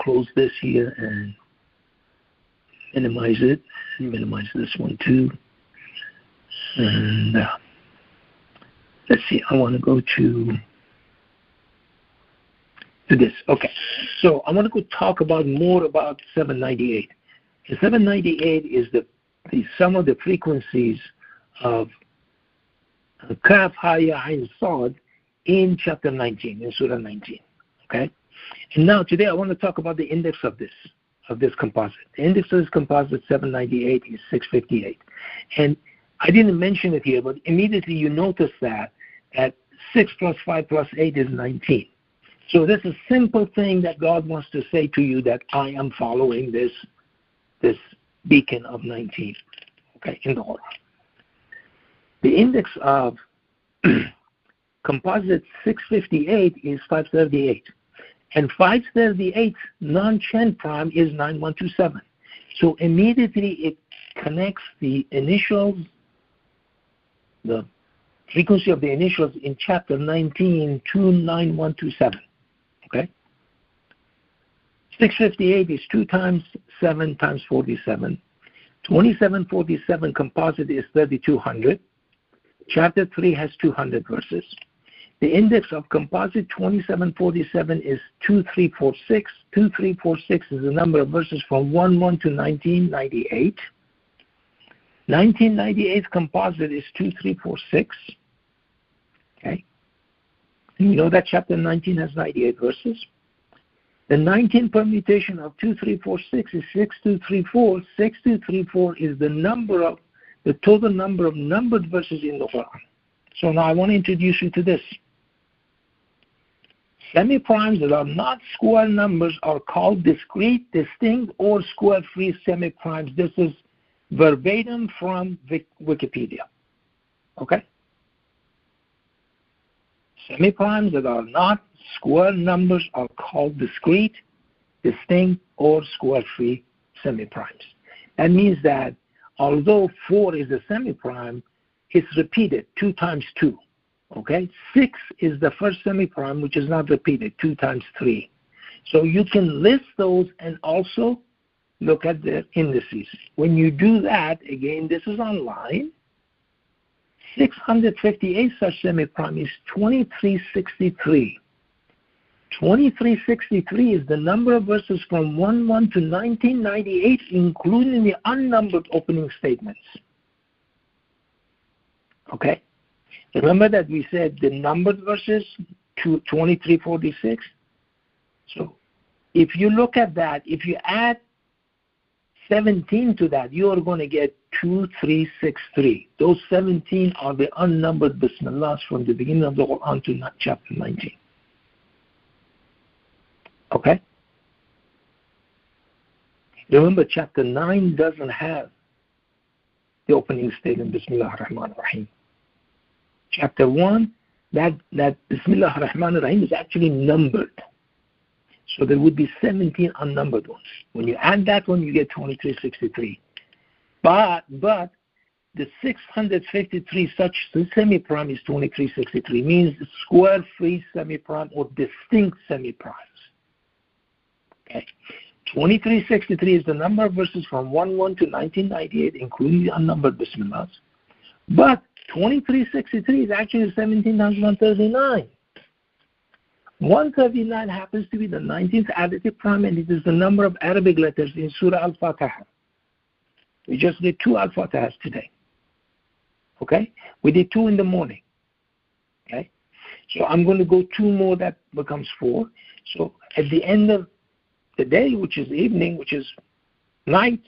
close this here and minimize it. Minimize this one too. And let's see, I want to go to this. Okay, so I want to go talk about more about 798. The 798 is the sum of the frequencies of K.H.Y.A.S in chapter 19, in Surah 19. Okay, and now today I want to talk about the index of this composite. The index of this composite 798 is 658, and I didn't mention it here, but immediately you notice that 6 plus 5 plus 8 is 19. So this is a simple thing that God wants to say to you, that I am following this beacon of 19, okay, in the Quran. The index of composite 658 is 538, and 538 non-Chen prime is 9127. So immediately it connects the initials, the frequency of the initials in chapter 19 to 9127. Okay? 658 is 2 times 7 times 47. 2747 composite is 3200. Chapter 3 has 200 verses. The index of composite 2747 is 2346. 2346 is the number of verses from 11 to 1998. 1998 composite is 2346. Okay? And you know that chapter 19 has 98 verses. The 19 permutation of 2346 is 6234. 6234 is the total number of numbered verses in the Quran. So now I want to introduce you to this. Semi-primes that are not square numbers are called discrete, distinct, or square-free semi-primes. This is verbatim from Wikipedia. Okay? Semi-primes that are not square numbers are called discrete, distinct, or square-free semi-primes. That means that although 4 is a semi-prime, it's repeated 2 times 2. Okay? 6 is the first semi-prime, which is not repeated, 2 times 3. So you can list those and also look at their indices. When you do that, again, this is online. 658 such semi-prime is 2363. 2363 is the number of verses from 11 to 1998, including the unnumbered opening statements. Okay? Remember that we said the numbered verses to 2346? So if you look at that, if you add 17 to that, you are going to get 2363. Those 17 are the unnumbered bismillahs from the beginning of the Quran to chapter 19. Okay? Remember, chapter 9 doesn't have the opening statement, Bismillah ar-Rahman ar-Rahim. Chapter 1, that Bismillah ar-Rahman ar-Rahim is actually numbered. So there would be 17 unnumbered ones. When you add that one, you get 2363. But the 653 such semi-prime is 2363, means square-free semi-prime or distinct semi-primes. Okay. 2363 is the number of verses from 11 to 1998, including the unnumbered bismillahs. But 2363 is actually 17 times 139. 139 happens to be the 19th additive prime, and it is the number of Arabic letters in Surah Al-fatiha. We just did 2 Al-fatihas today. Okay? We did 2 in the morning. Okay? So I'm going to go 2 more, that becomes 4. So at the end of the day, which is evening, which is night,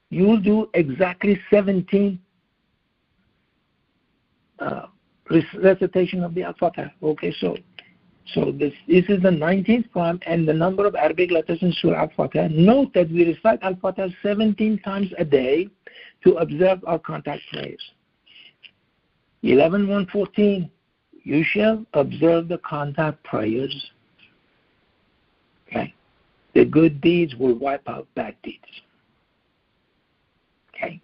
you will do exactly 17 recitation of the Al-fatiha. Okay, so this is the 19th prime and the number of Arabic letters in Surah Al-fatiha. Note that we recite Al-fatiha 17 times a day to observe our contact prayers. 11.114, you shall observe the contact prayers. Okay. The good deeds will wipe out bad deeds. Okay?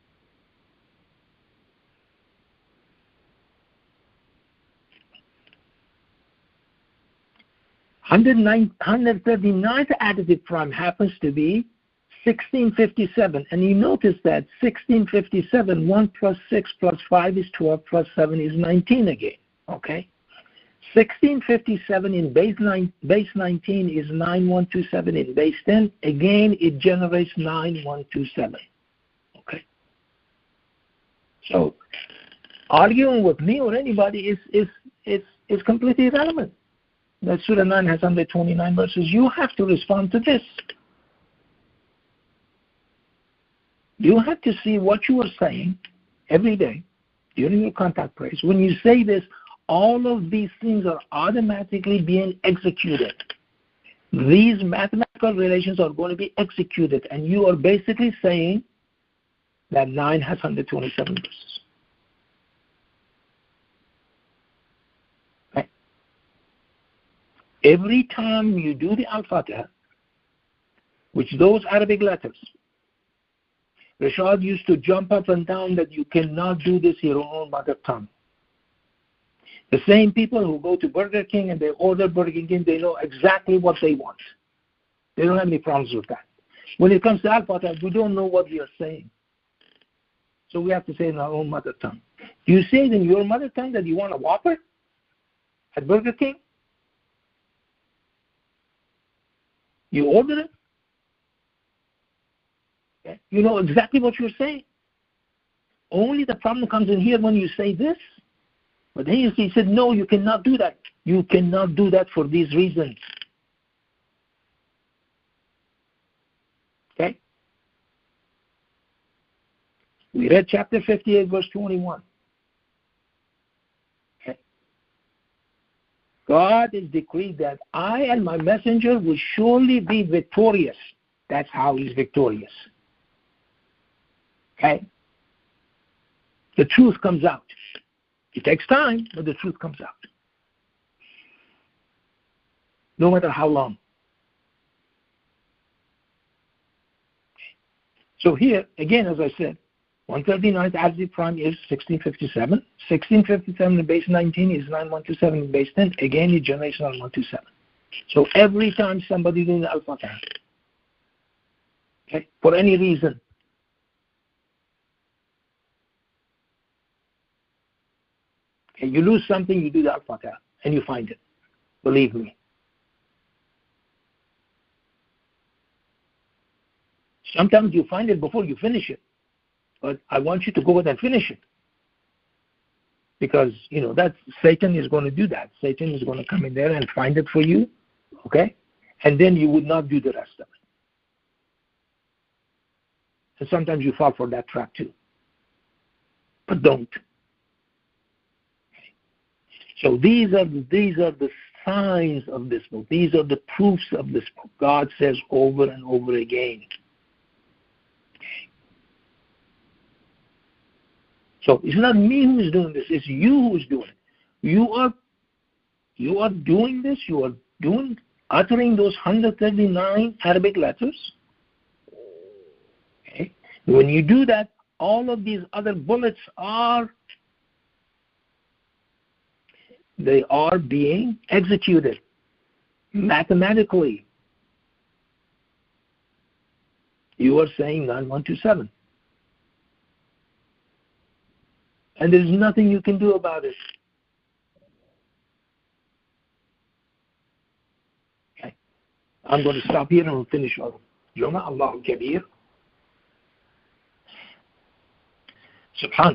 139th additive prime happens to be 1657. And you notice that 1657, 1 plus 6 plus 5 is 12 plus 7 is 19 again. Okay? 1657 in base 19 is 9127 in base 10. Again, it generates 9127. Okay? So, arguing with me or anybody is completely irrelevant. That Surah 9 has 129 verses. You have to respond to this. You have to see what you are saying every day during your contact prayers. When you say this, all of these things are automatically being executed. These mathematical relations are going to be executed, and you are basically saying that 9 has 127 verses. Okay. Every time you do the Al-fatiha, which those Arabic letters, Rashad used to jump up and down that you cannot do this in your own mother tongue. The same people who go to Burger King and they order Burger King, they know exactly what they want. They don't have any problems with that. When it comes to Al-fatiha, we don't know what we are saying. So we have to say in our own mother tongue. Do you say it in your mother tongue that you want a Whopper at Burger King? You order it? Okay. You know exactly what you're saying. Only the problem comes in here when you say this. But then he said, no, you cannot do that. You cannot do that for these reasons. Okay? We read chapter 58, verse 21. Okay? God has decreed that I and my messenger will surely be victorious. That's how he's victorious. Okay? The truth comes out. It takes time, but the truth comes out. No matter how long. So here, again, as I said, 139th Additive Prime is 1657. 1657 in base 19 is 9127 in base 10. Again, it generates 9127. So every time somebody doing the Al-fatiha, okay, for any reason, okay, you lose something, you do the Al-fatiha, and you find it. Believe me. Sometimes you find it before you finish it. But I want you to go ahead and finish it. Because, you know, that Satan is going to do that. Satan is going to come in there and find it for you, okay? And then you would not do the rest of it. And sometimes you fall for that trap too. But don't. So these are the signs of this book. These are the proofs of this book. God says over and over again. So it's not me who is doing this. It's you who is doing it. You are doing this. You are uttering those 139 Arabic letters. Okay. When you do that, all of these other bullets are being executed mathematically. You are saying 9127. And there's nothing you can do about it. Okay. I'm going to stop here and we'll finish our Jum'ah. Allahu Kabir. Subhan.